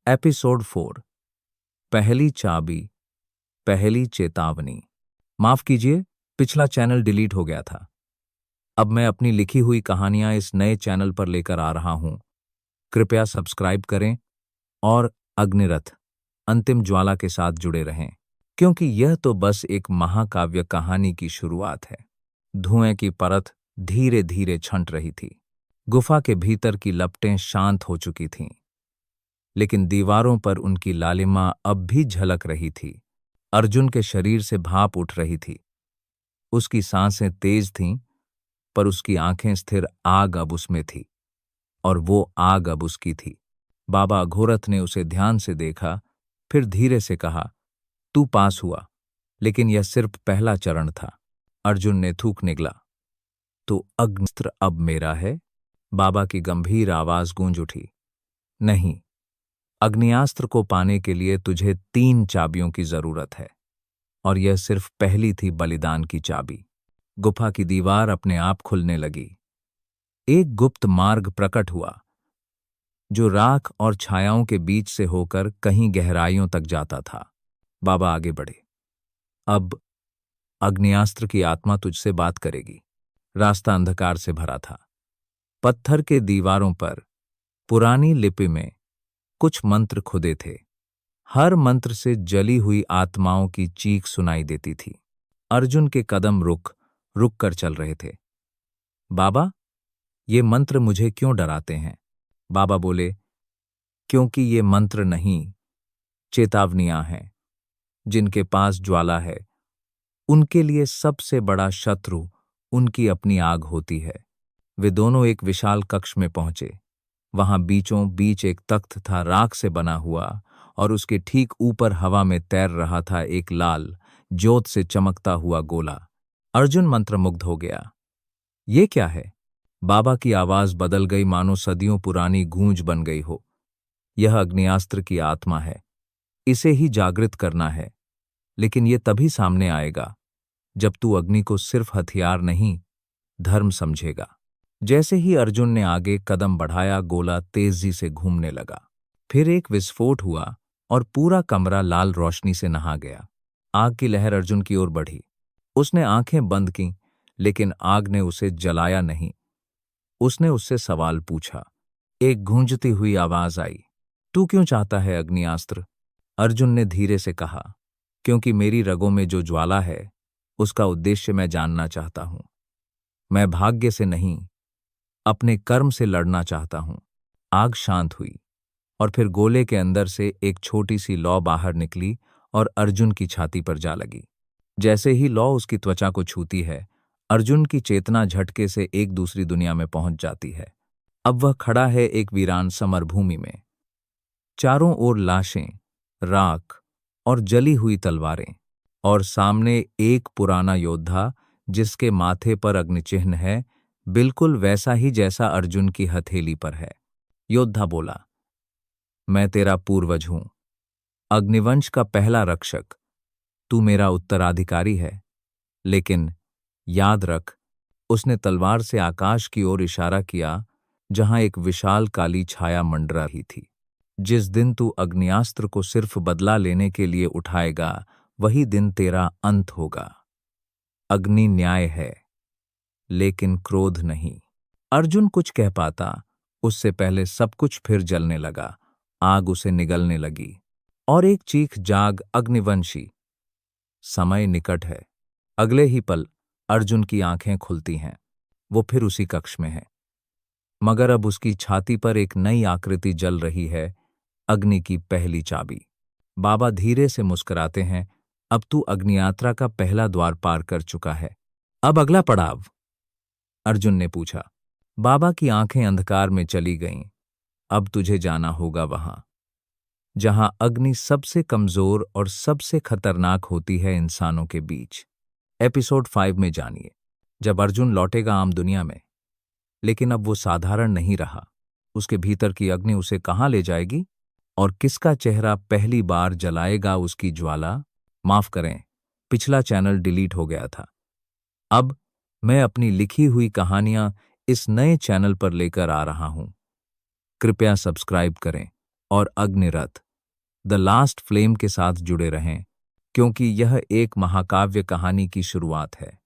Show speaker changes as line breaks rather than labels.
Episode 4। पहली चाबी, पहली चेतावनी। माफ कीजिए, पिछला चैनल डिलीट हो गया था। अब मैं अपनी लिखी हुई कहानियां इस नए चैनल पर लेकर आ रहा हूं। कृपया सब्सक्राइब करें और अग्निरथ अंतिम ज्वाला के साथ जुड़े रहें, क्योंकि यह तो बस एक महाकाव्य कहानी की शुरुआत है। धुएं की परत धीरे धीरे छंट रही थी। गुफा के भीतर की लपटें शांत हो चुकी थीं, लेकिन दीवारों पर उनकी लालिमा अब भी झलक रही थी। अर्जुन के शरीर से भाप उठ रही थी। उसकी सांसें तेज थीं, पर उसकी आंखें स्थिर आग अब उसमें थी, और वो आग अब उसकी थी। बाबा अघोरथ ने उसे ध्यान से देखा, फिर धीरे से कहा, तू पास हुआ, लेकिन यह सिर्फ पहला चरण था। अर्जुन ने थूक निगला। तो अग्निस्त्र अब मेरा है? बाबा की गंभीर आवाज गूंज उठी। नहीं, अग्नियास्त्र को पाने के लिए तुझे 3 चाबियों की जरूरत है, और यह सिर्फ पहली थी, बलिदान की चाबी। गुफा की दीवार अपने आप खुलने लगी। एक गुप्त मार्ग प्रकट हुआ, जो राख और छायाओं के बीच से होकर कहीं गहराइयों तक जाता था। बाबा आगे बढ़े। अब अग्नियास्त्र की आत्मा तुझसे बात करेगी। रास्ता अंधकार से भरा था। पत्थर के दीवारों पर पुरानी लिपि में कुछ मंत्र खुदे थे। हर मंत्र से जली हुई आत्माओं की चीख सुनाई देती थी। अर्जुन के कदम रुक रुक कर चल रहे थे। बाबा, ये मंत्र मुझे क्यों डराते हैं? बाबा बोले, क्योंकि ये मंत्र नहीं, चेतावनियां हैं। जिनके पास ज्वाला है, उनके लिए सबसे बड़ा शत्रु उनकी अपनी आग होती है। वे दोनों एक विशाल कक्ष में पहुंचे। वहां बीचों बीच एक तख्त था, राख से बना हुआ, और उसके ठीक ऊपर हवा में तैर रहा था एक लाल, ज्योत से चमकता हुआ गोला। अर्जुन मंत्रमुग्ध हो गया। ये क्या है? बाबा की आवाज बदल गई, मानो सदियों पुरानी गूंज बन गई हो। यह अग्नियास्त्र की आत्मा है। इसे ही जागृत करना है, लेकिन ये तभी सामने आएगा जब तू अग्नि को सिर्फ हथियार नहीं, धर्म समझेगा। जैसे ही अर्जुन ने आगे कदम बढ़ाया, गोला तेजी से घूमने लगा। फिर एक विस्फोट हुआ और पूरा कमरा लाल रोशनी से नहा गया। आग की लहर अर्जुन की ओर बढ़ी। उसने आंखें बंद कीं, लेकिन आग ने उसे जलाया नहीं। उसने उससे सवाल पूछा। एक गूंजती हुई आवाज आई, तू क्यों चाहता है अग्नियास्त्र? अर्जुन ने धीरे से कहा, क्योंकि मेरी रगों में जो ज्वाला है, उसका उद्देश्य मैं जानना चाहता हूं। मैं भाग्य से नहीं, अपने कर्म से लड़ना चाहता हूं। आग शांत हुई, और फिर गोले के अंदर से एक छोटी सी लौ बाहर निकली और अर्जुन की छाती पर जा लगी। जैसे ही लौ उसकी त्वचा को छूती है, अर्जुन की चेतना झटके से एक दूसरी दुनिया में पहुंच जाती है। अब वह खड़ा है एक वीरान समरभूमि में। चारों ओर लाशें, राख और जली हुई तलवारें, और सामने एक पुराना योद्धा जिसके माथे पर अग्निचिह्न है, बिल्कुल वैसा ही जैसा अर्जुन की हथेली पर है। योद्धा बोला, मैं तेरा पूर्वज हूं, अग्निवंश का पहला रक्षक। तू मेरा उत्तराधिकारी है, लेकिन याद रख। उसने तलवार से आकाश की ओर इशारा किया, जहां एक विशाल काली छाया मंडरा रही थी। जिस दिन तू अग्नियास्त्र को सिर्फ बदला लेने के लिए उठाएगा, वही दिन तेरा अंत होगा। अग्नि न्याय है, लेकिन क्रोध नहीं। अर्जुन कुछ कह पाता, उससे पहले सब कुछ फिर जलने लगा। आग उसे निगलने लगी, और एक चीख जाग, अग्निवंशी, समय निकट है। अगले ही पल अर्जुन की आंखें खुलती हैं। वो फिर उसी कक्ष में है, मगर अब उसकी छाती पर एक नई आकृति जल रही है, अग्नि की पहली चाबी। बाबा धीरे से मुस्कुराते हैं, अब तू अग्नियात्रा का पहला द्वार पार कर चुका है। अब अगला पड़ाव? अर्जुन ने पूछा। बाबा की आंखें अंधकार में चली गईं। अब तुझे जाना होगा वहां, जहां अग्नि सबसे कमजोर और सबसे खतरनाक होती है इंसानों के बीच। एपिसोड 5 में जानिए, जब अर्जुन लौटेगा आम दुनिया में, लेकिन अब वो साधारण नहीं रहा। उसके भीतर की अग्नि उसे कहां ले जाएगी, और किसका चेहरा पहली बार जलाएगा उसकी ज्वाला? माफ करें, पिछला चैनल डिलीट हो गया था। अब मैं अपनी लिखी हुई कहानियां इस नए चैनल पर लेकर आ रहा हूं। कृपया सब्सक्राइब करें और अग्निरथ द लास्ट फ्लेम के साथ जुड़े रहें, क्योंकि यह एक महाकाव्य कहानी की शुरुआत है।